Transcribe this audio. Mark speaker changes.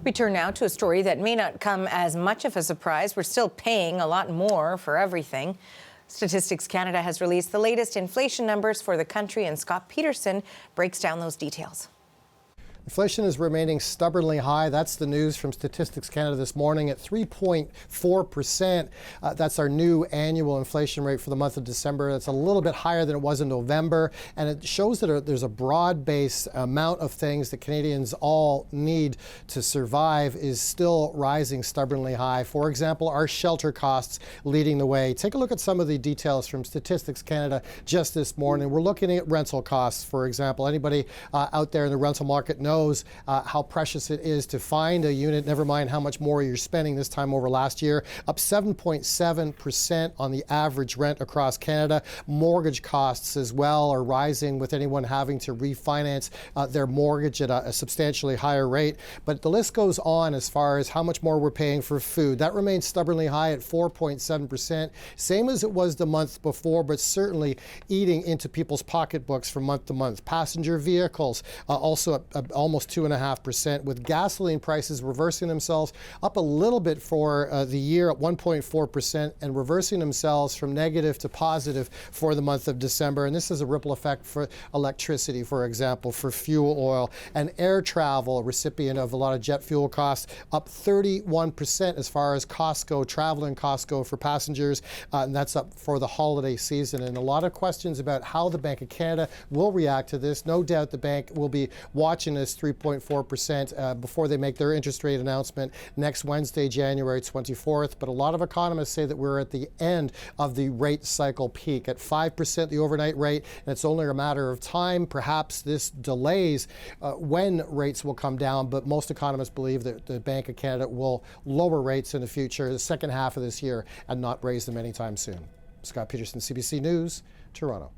Speaker 1: We turn now to a story that may not come as much of a surprise. We're still paying a lot more for everything. Statistics Canada has released the latest inflation numbers for the country, and Scott Peterson breaks down those details.
Speaker 2: Inflation is remaining stubbornly high. That's the news from Statistics Canada this morning at 3.4%. That's our new annual inflation rate for the month of December. That's a little bit higher than it was in November, and it shows that there's a broad-based amount of things that Canadians all need to survive is still rising stubbornly high. For example, our shelter costs leading the way. Take a look at some of the details from Statistics Canada just this morning. We're looking at rental costs, for example. Anybody out there in the rental market knows how precious it is to find a unit, never mind how much more you're spending this time over last year. Up 7.7% on the average rent across Canada. Mortgage costs as well are rising, with anyone having to refinance their mortgage at a substantially higher rate. But the list goes on as far as how much more we're paying for food. That remains stubbornly high at 4.7%, same as it was the month before, but certainly eating into people's pocketbooks from month to month. Passenger vehicles also at almost 2.5%, with gasoline prices reversing themselves up a little bit for the year at 1.4%, and reversing themselves from negative to positive for the month of December. And this is a ripple effect for electricity, for example, for fuel oil. And air travel, a recipient of a lot of jet fuel costs, up 31% as far as costs go, traveling costs go for passengers, and that's up for the holiday season. And a lot of questions about how the Bank of Canada will react to this. No doubt the bank will be watching this 3.4% before they make their interest rate announcement next Wednesday, January 24th. But a lot of economists say that we're at the end of the rate cycle peak at 5%, the overnight rate, and it's only a matter of time. Perhaps this delays when rates will come down, but most economists believe that the Bank of Canada will lower rates in the future, the second half of this year, and not raise them anytime soon. Scott Peterson, CBC News, Toronto.